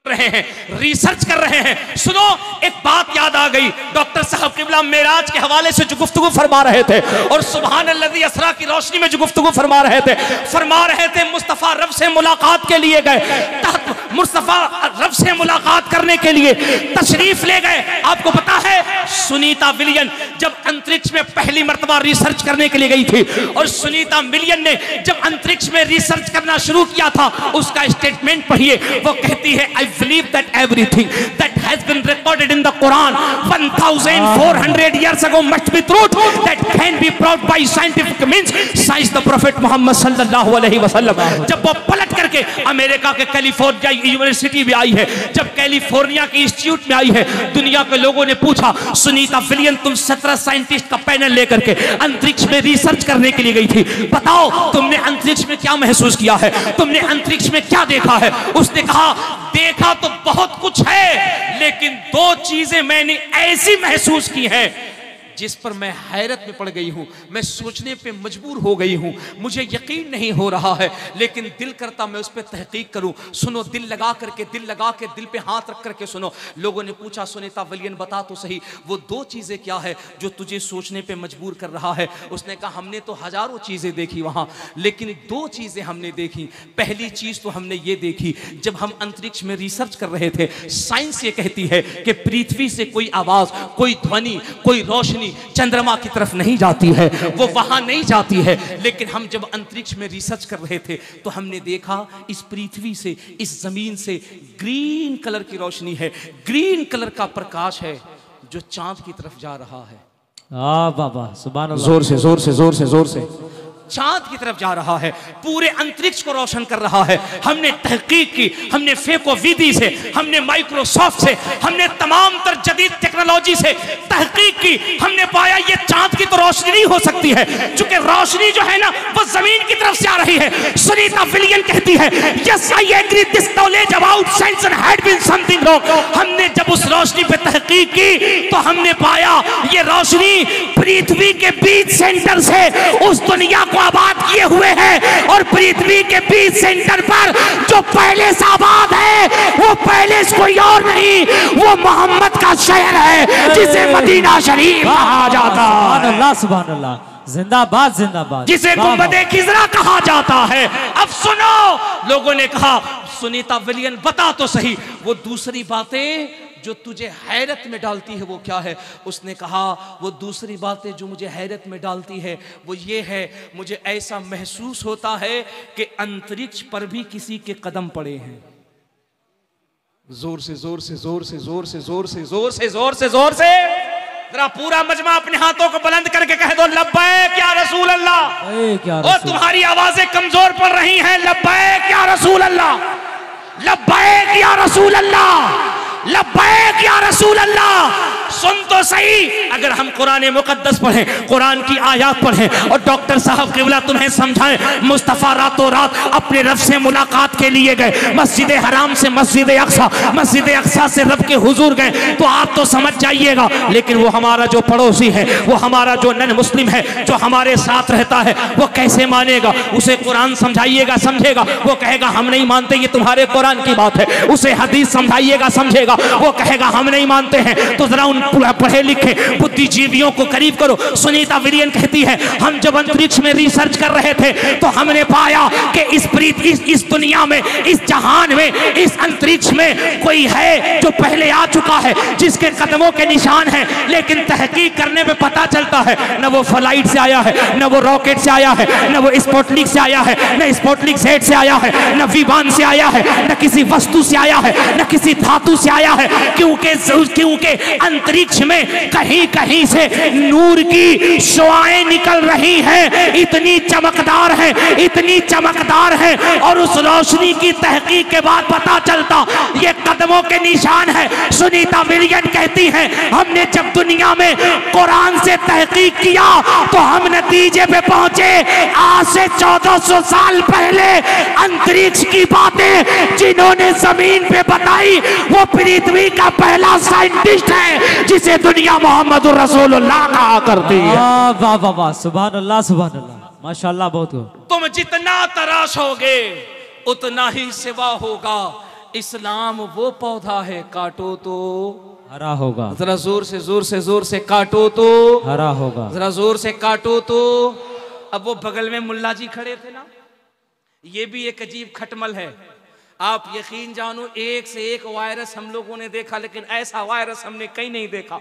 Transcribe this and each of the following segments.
रहे हैं, रिसर्च कर रहे हैं। सुनो, एक बात याद आ गई। डॉक्टर साहब क़िबला मेराज के हवाले से जो गुफ्तगू फरमा रहे थे और सुभान अल्लज़ी असरा की रोशनी में जो गुफ्तगू फरमा रहे थे मुस्तफ़ा रब से मुलाकात के लिए गए, मुस्तफ़ा रब से मुलाकात करने के लिए तशरीफ ले गए। आपको पता है सुनीता विलियम जब अंतरिक्ष में पहली मर्तबा रिसर्च करने के लिए गई थी और सुनीता विलियम ने जब अंतरिक्ष में रिसर्च करना शुरू किया था, उसका स्टेटमेंट पढ़िए। वो कहती है, I believe that everything that has been recorded in the Quran 1400 years ago must be truth that can be proved by scientific means, science the prophet Mohammed सल्लल्लाहु अलैहि वसल्लम। जब वो पलट करके अमेरिका के कैलिफोर्निया यूनिवर्सिटी में आई है, जब कैलिफोर्निया के इंस्टीट्यूट में आई है, दुनिया के लोगों ने पूछा, सुनीता विलियम तुम 17 साइंटिस्ट का पैनल लेकर के अंतरिक्ष में रिसर्च करने के लिए गई थी, बताओ तुमने अंतरिक्ष में क्या महसूस किया है, तुमने अंतरिक्ष में क्या देखा है? उसने कहा, देखा तो बहुत कुछ है, लेकिन दो चीजें मैंने ऐसी महसूस की है जिस पर मैं हैरत में पड़ गई हूं, मैं सोचने पे मजबूर हो गई हूं, मुझे यकीन नहीं हो रहा है, लेकिन दिल करता मैं उस पर तहकीक करूं। सुनो, दिल लगा के दिल पे हाथ रख करके सुनो। लोगों ने पूछा, सुनीता विलियम बता तो सही, वो दो चीजें क्या है जो तुझे सोचने पे मजबूर कर रहा है? उसने कहा, हमने तो हजारों चीजें देखी वहां, लेकिन दो चीजें हमने देखी। पहली चीज तो हमने ये देखी, जब हम अंतरिक्ष में रिसर्च कर रहे थे, साइंस ये कहती है कि पृथ्वी से कोई आवाज, कोई ध्वनि, कोई रोशनी चंद्रमा की तरफ नहीं जाती है, वो वहां नहीं जाती है। लेकिन हम जब अंतरिक्ष में रिसर्च कर रहे थे तो हमने देखा इस पृथ्वी से, इस जमीन से ग्रीन कलर की रोशनी है, ग्रीन कलर का प्रकाश है जो चांद की तरफ जा रहा है। बाबा सुभान अल्लाह, जोर से जोर से जोर से जोर से चांद की तरफ जा रहा है, पूरे अंतरिक्ष को रोशन कर रहा है। हमने तहकीक की, हमने फेको विधि से, हमने माइक्रोसॉफ्ट से, हमने तमाम तर जदीद टेक्नोलॉजी से तहकीक की, हमने पाया ये चांद की तो रोशनी नहीं हो सकती है, क्योंकि रोशनी जो है ना वो जमीन की तरफ से आ रही है। सुनीता विलियम कहती है, yes I agree this knowledge about science had been something wrong. हमने जब उस रोशनी पे तहकीक की तो हमने पाया ये रोशनी पृथ्वी के बीच सेंटर से उस दुनिया को आबाद किए हुए हैं, और पृथ्वी के बीच सेंटर पर जो पहले से आबाद है वो पहले से कोई और नहीं, वो मोहम्मद का शहर है जिसे मदीना शरीफ कहा जाता है। अल्लाह सुभान अल्लाह, जिंदाबाद जिंदाबाद, जिसे गुंबदे खिजरा कहा जाता है। अब सुनो, लोगों ने कहा, सुनीता विलियम बता तो सही, वो दूसरी बातें जो तुझे हैरत में डालती है वो क्या है? उसने कहा, वो दूसरी बातें जो मुझे हैरत में डालती है वो ये है, मुझे ऐसा महसूस होता है कि अंतरिक्ष पर भी किसी के कदम पड़े हैं। जोर से जोर से जोर से जोर से जोर से जोर से जोर से जोर से जरा पूरा मजमा अपने हाथों को बुलंद करके कह दो, लब्बैक या रसूल अल्लाह। और तुम्हारी आवाजें कमजोर पड़ रही हैं, लब्बैक या रसूल अल्लाह, लब्बैक या रसूल अल्लाह, लब्बैक या रसूल अल्लाह। सुन तो सही, अगर हम कुरान मुकद्दस पढ़ें, कुरान की आयत पढ़ें और डॉक्टर साहब क़िबला तुम्हें समझाएं, मुस्तफ़ा रातों रात अपने रब से मुलाकात के लिए गए, मस्जिद हराम से मस्जिद अक्सा, मस्जिद अक्सा से रब के हुजूर गए, तो आप तो समझ जाइएगा। लेकिन वो हमारा जो पड़ोसी है, वो हमारा जो नन मुस्लिम है, जो हमारे साथ रहता है, वो कैसे मानेगा? उसे कुरान समझाइएगा, समझेगा, वो कहेगा हम नहीं मानते, ये तुम्हारे कुरान की बात है। उसे हदीस समझाइएगा, समझेगा, वो कहेगा हम नहीं मानते हैं। तो जरा उन पढ़े लिखे बुद्धिजीवियों को करीब करो। सुनीता विलियम कहती है, हम जब अंतरिक्ष में रिसर्च कर रहे थे तो हमने पाया कि इस दुनिया में, इस जहान में, इस अंतरिक्ष में कोई है जो पहले आ चुका है, जिसके कदमों के निशान हैं। लेकिन तहकीक करने में पता चलता है, न वो फ्लाइट से आया है, न वो रॉकेट से आया है, न वो स्पुतनिक से आया है, न स्पुतनिक Z से आया है, न विमान से आया है, न किसी वस्तु से आया है, न किसी धातु से आया है, क्योंकि अंतरिक्ष में कहीं कहीं से नूर की शुआएं निकल रही हैं, इतनी चमकदार है, इतनी चमकदार है। और उस रोशनी की तहकीक के बाद पता चलता ये कदमों के निशान है। सुनीता विलियम कहती है, हमने जब दुनिया में कुरान से तहकीक किया तो हम नतीजे पे पहुंचे, आज से 1400 साल पहले अंतरिक्ष की बातें जिन्होंने जमीन पे बताई वो पृथ्वी का पहला साइंटिस्ट है जिसे दुनिया मोहम्मद रसूलुल्लाह कहा करती है। वाह वाह वाह, सुभान अल्लाह सुभान अल्लाह, माशाअल्लाह, बहुत खूब। तुम जितना तराशोगे उतना ही सिवा होगा, इस्लाम वो पौधा है काटो तो हरा होगा। जरा जोर से जोर से जोर से काटो तो हरा होगा। जरा जोर से काटो तो। अब वो बगल में मुल्ला जी खड़े थे ना, ये भी एक अजीब खटमल है। आप यकीन जानो एक से एक वायरस हम लोगों ने देखा, लेकिन ऐसा वायरस हमने कहीं नहीं देखा।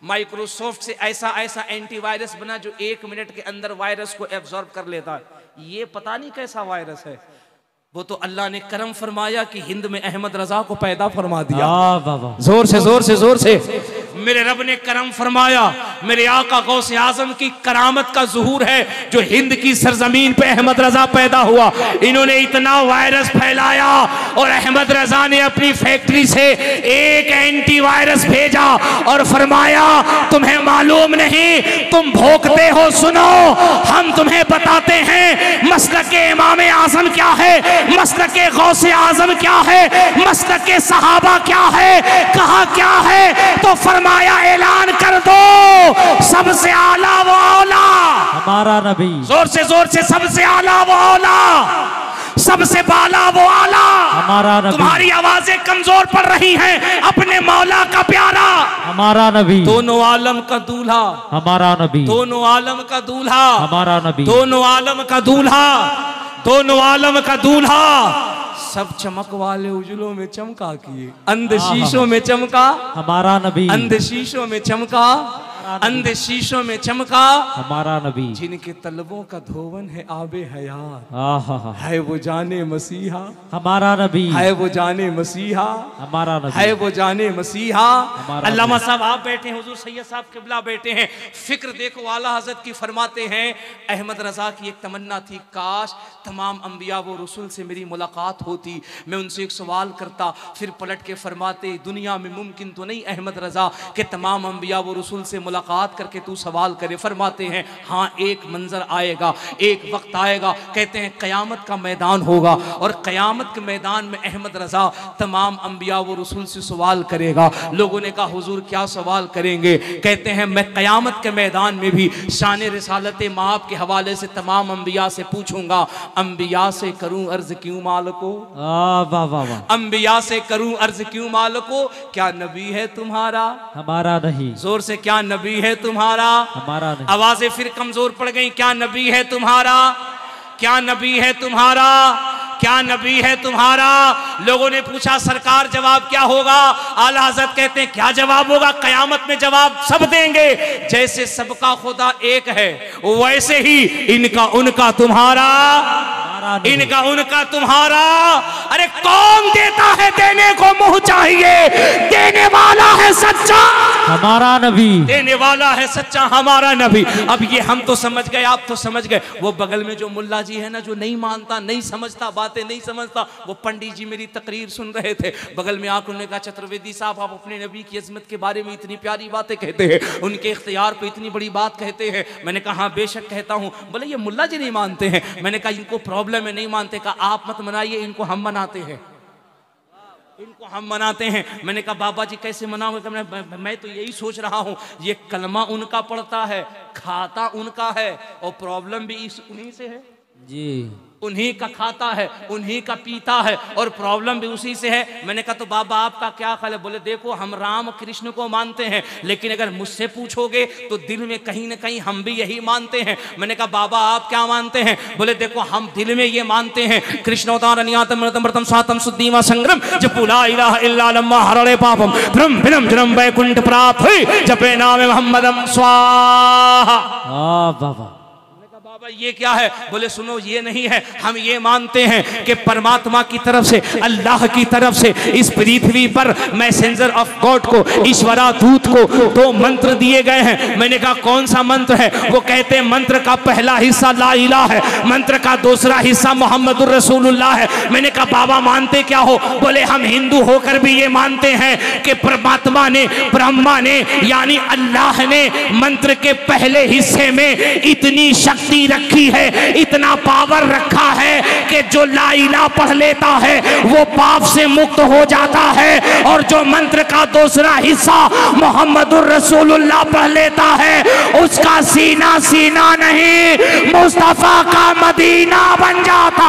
माइक्रोसॉफ्ट से ऐसा ऐसा एंटीवायरस बना जो 1 मिनट के अंदर वायरस को एब्जॉर्ब कर लेता है। ये पता नहीं कैसा वायरस है। वो तो अल्लाह ने करम फरमाया कि हिंद में अहमद रजा को पैदा फरमा दिया। बाबा जोर से जोर से जोर से। मेरे रब ने करम फरमाया, मेरे आका गौसे आजम की करामत का ज़ुहूर है जो हिंद की सरजमीन पे अहमद रजा पैदा हुआ। इन्होंने इतना वायरस फैलाया और अहमद रजा ने अपनी फैक्ट्री से एक एंटीवायरस भेजा और फरमाया तुम्हें मालूम नहीं, तुम भोंकते हो, सुनो हम तुम्हें बताते हैं मसलक इमाम आजम क्या है, मसलक गौसे आजम क्या है, मसलक सहाबा क्या है, कहा क्या है। तो फरमाया ऐलान कर दो सबसे आला वो औला हमारा नबी। जोर से सबसे आला वो औला, सबसे बाला वो आला हमारा नबी। तुम्हारी आवाजें कमजोर पड़ रही हैं, अपने मौला का प्यारा हमारा नबी। दोनों आलम का दूल्हा हमारा नबी। दोनों आलम का दूल्हा हमारा नबी। दोनों आलम का दूल्हा, दोनों आलम का दूल्हा। सब चमक वाले उजलों में चमका किए, अंध शीशों में चमका हमारा नबी। अंध शीशों में चमका, अंध शीशों में चमका हमारा नबी। जिनके तलबों का धोवन है आबे हयात, है वो जाने मसीहा हमारा नबी। है वो जाने मसीहा हमारा नबी। है वो जाने मसीहा। अल्लामा साहब आप बैठे हैं, हुजूर सैयद साहब किबला बैठे हैं। फिक्र देखो आला हजरत की फरमाते हैं अहमद रजा की एक तमन्ना थी, काश तमाम अंबिया व रसूल से मेरी मुलाकात होती, मैं उनसे एक सवाल करता। फिर पलट के फरमाते दुनिया में मुमकिन तो नहीं अहमद रजा के तमाम अंबिया व रसूल से मुलाकात करके तू सवाल करे। फरमाते हैं हाँ एक मंजर आएगा, एक वक्त आएगा, कहते हैं क़यामत का मैदान होगा और क़यामत के मैदान में अहमद रजा तमाम अंबिया व रसूल से सवाल करेगा। लोगों ने कहा हुजूर क्या सवाल करेंगे? कहते हैं मैं क़यामत के मैदान में भी शान रिसालत माप के हवाले से तमाम अंबिया से पूछूंगा, अंबिया से करूं अर्ज क्यों मालिको, अंबिया से करूं अर्ज क्यों मालिको, क्या नबी है तुम्हारा? हमारा नहीं। जोर से क्या नबी है तुम्हारा? हमारा नहीं। आवाजें फिर कमजोर पड़ गई। क्या नबी है तुम्हारा? क्या नबी है तुम्हारा? क्या नबी है तुम्हारा? लोगों ने पूछा सरकार जवाब क्या होगा? आला हज़रत कहते हैं क्या जवाब होगा? कयामत में जवाब सब देंगे। जैसे सबका खुदा एक है वैसे ही इनका उनका तुम्हारा, इनका उनका तुम्हारा। अरे कौन देता है? देने को मुंह चाहिए, देने वाला है सच्चा हमारा नबी, देने वाला है सच्चा हमारा नबी। अब ये हम तो समझ गए, आप तो समझ गए। वो बगल में जो मुल्ला जी है ना, जो नहीं मानता, नहीं समझता, बातें नहीं समझता, वो पंडित जी मेरी तकरीर सुन रहे थे। बगल में आकर उन्होंने कहा चतुर्वेदी साहब आप अपने नबी की अजमत के बारे में इतनी प्यारी बातें कहते हैं, उनके इख्तियार पे इतनी बड़ी बात कहते हैं। मैंने कहा हाँ बेशक कहता हूँ। बोले ये मुल्ला जी नहीं मानते हैं। मैंने कहा इनको प्रॉब्लम है, नहीं मानते। कहा आप मत मनाइए, इनको हम मनाते हैं, इनको हम मनाते हैं। मैंने कहा बाबा जी कैसे मनाओगे? मैं तो यही सोच रहा हूँ, ये कलमा उनका पड़ता है, खाता उनका है और प्रॉब्लम भी उन्हीं से है जी, उन्हीं का खाता है, उन्हीं का पीता है और प्रॉब्लम भी उसी से है। मैंने कहा तो बाबा आपका क्या ख्याल है? बोले देखो हम राम कृष्ण को मानते हैं, लेकिन अगर मुझसे पूछोगे तो दिल में कहीं ना कहीं हम भी यही मानते हैं। मैंने कहा बाबा आप क्या मानते हैं? बोले देखो हम दिल में ये मानते हैं कृष्णोतारनियातम स्वातम सुद्दीवा संग्रम जपुला इलाहा इल्ला लम्मा हरणे पापम ब्रह्म बिनम जन्म वैकुंठ प्राप्त हुई जपे नाम मोहम्मदम स्वाहा। बाबा बाबा ये क्या है? बोले सुनो ये नहीं है, हम ये मानते हैं कि परमात्मा की तरफ से, अल्लाह की तरफ से इस पृथ्वी पर मैसेंजर ऑफ गॉड को, ईश्वरा दूत को 2 मंत्र दिए गए हैं। मैंने कहा कौन सा मंत्र है? वो कहते हैं मंत्र का पहला हिस्सा ला इलाह है, मंत्र का दूसरा हिस्सा मोहम्मदुर रसूलुल्लाह है। मैंने कहा बाबा मानते क्या हो? बोले हम हिंदू होकर भी ये मानते हैं कि परमात्मा ने, ब्रह्मा ने यानी अल्लाह ने मंत्र के पहले हिस्से में इतनी शक्ति रखी है, इतना पावर रखा है कि जो ला इलाहा पढ़ लेता है वो पाप से मुक्त हो जाता है, और जो मंत्र का दूसरा हिस्सा मोहम्मदुर रसूलुल्लाह पढ़ लेता है उसका सीना सीना नहीं मुस्तफा का मदीना बन जाता।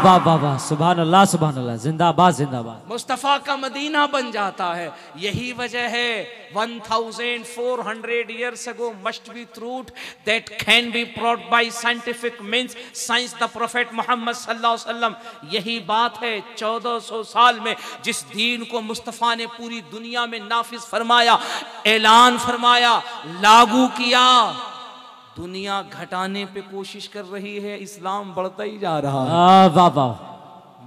वाह वाह वाह, सुभान अल्लाह सुभान अल्लाह, जिंदाबाद जिंदाबाद। मुस्तफा का मदीना बन जाता है। यही वजह है 1400 years ago must be truth that can be proved by scientific means science the prophet Muhammad sallallahu alaihi wasallam। यही बात है 1400 साल में जिस दीन को मुस्तफा ने पूरी दुनिया में नाफिज फरमाया, ऐलान फरमाया, लागू किया, दुनिया घटाने पे कोशिश कर रही है, इस्लाम बढ़ता ही जा रहा है। वाह वाह,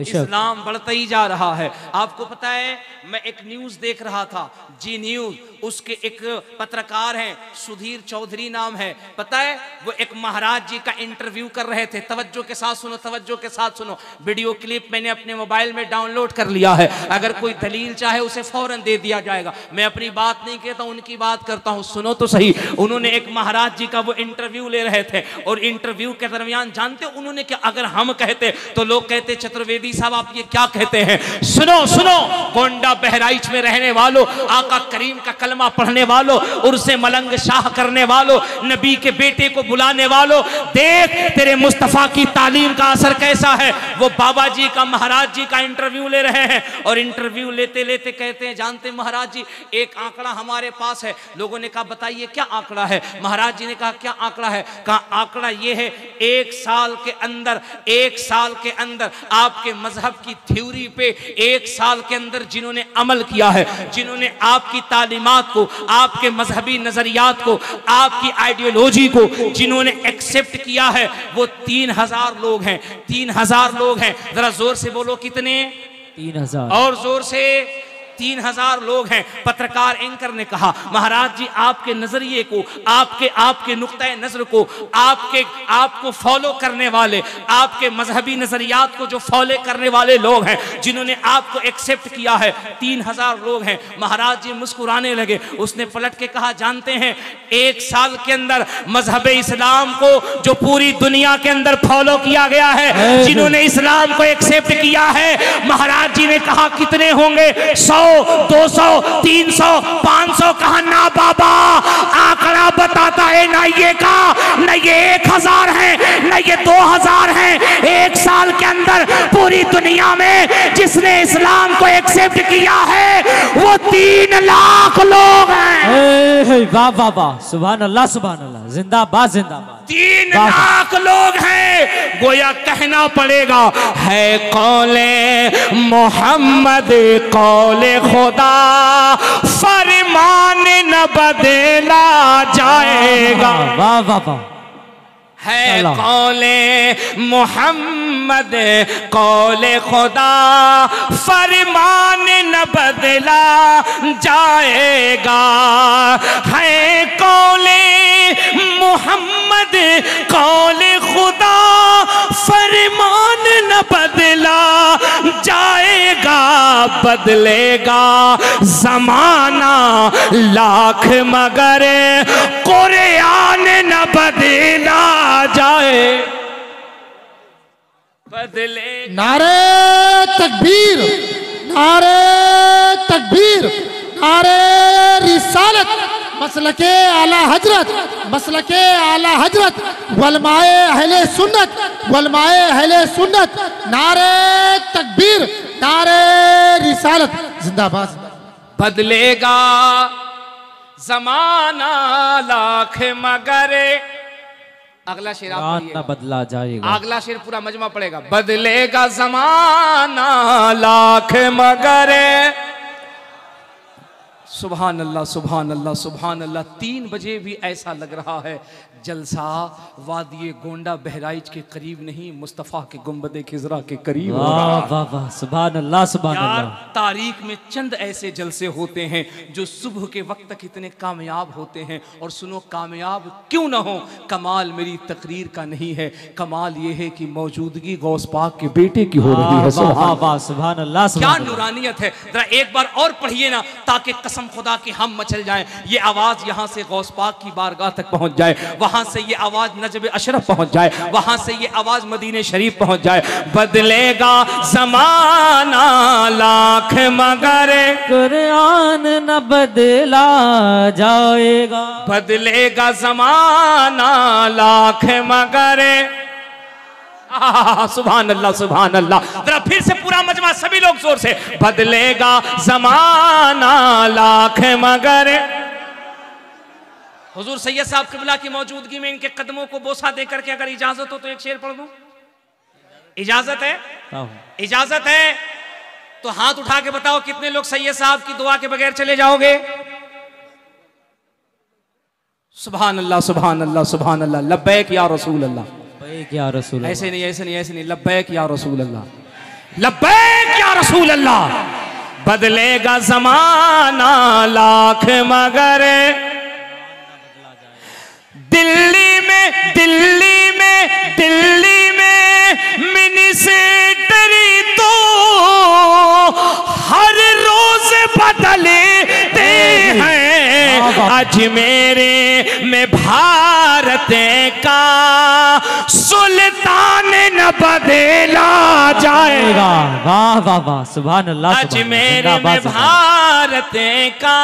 इस्लाम बढ़ता ही जा रहा है। आपको पता है, मैं एक न्यूज देख रहा था, जी न्यूज, उसके एक पत्रकार हैं, सुधीर चौधरी नाम है, पता है, वो एक महाराज जी का इंटरव्यू कर रहे थे। तवज्जो के साथ सुनो, तवज्जो के साथ सुनो, वीडियो क्लिप मैंने अपने मोबाइल में डाउनलोड कर लिया है, अगर कोई दलील चाहे उसे फौरन दे दिया जाएगा। मैं अपनी बात नहीं कहता, उनकी बात करता हूँ, सुनो तो सही। उन्होंने एक महाराज जी का वो इंटरव्यू ले रहे थे, और इंटरव्यू के दरमियान जानते उन्होंने क्या, अगर हम कहते तो लोग कहते चतुर्वेदी साहब आप ये क्या कहते हैं। सुनो सुनो, गोंडा बहराइच में रहने वालों, आका करीम का कलमा पढ़ने वालों, उर्से मलंग शाह करने वालों, नबी के बेटे को बुलाने वालों, देख तेरे मुस्तफा की तालीम का असर कैसा है। वो बाबा जी का, महाराज जी का इंटरव्यू ले रहे हैं, और इंटरव्यू लेते लेते कहते हैं, जानते महाराज जी एक आंकड़ा हमारे पास है। लोगों ने कहा बताइए क्या आंकड़ा है। महाराज जी ने कहा क्या आंकड़ा है। कहा आंकड़ा ये है, एक साल के अंदर आपके मजहब की थ्योरी पे एक साल के अंदर जिन्होंने अमल किया है, जिन्होंने आपकी तालीमात को, आपके मजहबी नजरियात को, आपकी आइडियोलॉजी को जिन्होंने एक्सेप्ट किया है, वो 3000 लोग हैं। 3000 लोग हैं। जरा जोर से बोलो कितने? 3000। और जोर से 3000 लोग हैं। पत्रकार एंकर ने कहा महाराज जी आपके नजरिए को, आपके नुक्ता नजर को, आपको फॉलो करने वाले, आपके मजहबी नजरियात को जो फॉलो करने वाले लोग हैं, जिन्होंने आपको एक्सेप्ट किया है, 3000 लोग हैं। महाराज जी मुस्कुराने लगे। उसने पलट के कहा जानते हैं एक साल के अंदर मजहब इस्लाम को जो पूरी दुनिया के अंदर फॉलो किया गया है, जिन्होंने इस्लाम को एक्सेप्ट किया है, महाराज जी ने कहा कितने होंगे? 100, 200, 300, 500। कहा ना बाबा, आंकड़ा बताता है ना ये का, ना ये 1000 है, ना ये 2000 है। एक साल के अंदर पूरी दुनिया में जिसने इस्लाम को एक्सेप्ट किया है वो 3 लाख लोग हैं। वाह वाह वाह, सुभान अल्लाह सुभान अल्लाह, जिंदाबाद जिंदाबाद। 3 लाख लोग हैं। गोया कहना पड़ेगा है कौले मोहम्मद कौले खुदा, फरमान न बदला जाएगा। वाह वाह वाह, है कौले मोहम्मद कौले खुदा, फरमान न बदला जाएगा। है कौले मोहम्मद कौले खुदा, फरमान न बदला जाएगा। बदलेगा जमाना लाख मगर कुरान न बदला जाए। बदले नारे तकबीर, नारे तकबीर, नारे रिसालत, मसलके आला हजरत, मसलके आला हजरत, वलमाए अहले सुन्नत, वलमाए अहले सुन्नत। नारे तकबीर, नारे रिसालत, जिंदाबाद। बदलेगा जमाना लाख मगर, अगला शेर आप पढ़िए, ना बदला जाएगा। अगला शेर पूरा मजमा पड़ेगा। बदलेगा जमाना लाख मगर, सुभान अल्लाह सुभान अल्लाह सुभान अल्लाह। 3 बजे भी ऐसा लग रहा है जलसा वादिये गोंडा बहराइच के करीब नहीं, मुस्तफ़ा के गुंबदे खिजरा के करीब हो रहा है। वाह वाह, सुभान अल्लाह सुभान यार अल्लाह। तारीख में चंद ऐसे जलसे होते हैं जो सुबह के वक्त तक इतने कामयाब होते हैं। और सुनो, कामयाब क्यों ना हो, कमाल मेरी तकरीर का नहीं है, कमाल ये है कि मौजूदगी गौस पाक के बेटे की हो रही है। वाह वाह वाह, सुभान अल्लाह क्या सुभान अल्लाह। नूरानियत है। जरा एक बार और पढ़िए ना, ताकि कसम खुदा की हम मचल जाएं, ये आवाज यहाँ से गौस पाक की बारगाह तक पहुंच जाए, वहां से ये आवाज नजब अशरफ पहुंच जाए, वहां से ये आवाज मदीने शरीफ पहुंच जाए। बदलेगा जमाना लाख मगर कुरान न बदला जाएगा, बदलेगा जमाना लाख मगर सुभान अल्लाह सुभान अल्लाह। जरा फिर से पूरा मजमा सभी लोग जोर से, बदलेगा जमाना लाख मगर। हुजूर सैयद साहब किबला की मौजूदगी में इनके कदमों को बोसा देकर के अगर इजाजत हो तो एक शेर पढ़ दूं? इजाजत है? इजाजत है तो हाथ उठा के बताओ कितने लोग सैयद साहब की दुआ के बगैर चले जाओगे? सुभान अल्लाह सुभान अल्लाह सुभान अल्लाह। लब्बैक या रसूल अल्लाह, या रसूल। ऐसे नहीं ऐसे नहीं ऐसे नहीं, लब्बैक या रसूल अल्लाह, लब्बैक या रसूल अल्लाह। बदलेगा जमाना लाख मगर दिल्ली में दिल्ली में दिल्ली में मिनिस्ट्री तो हर रोज बदलते हैं, अजमेरे में भारत का सुल्तान न बदला जाएगा। वाह वाह वाह सुभान अल्लाह। अजमेरे में भारत का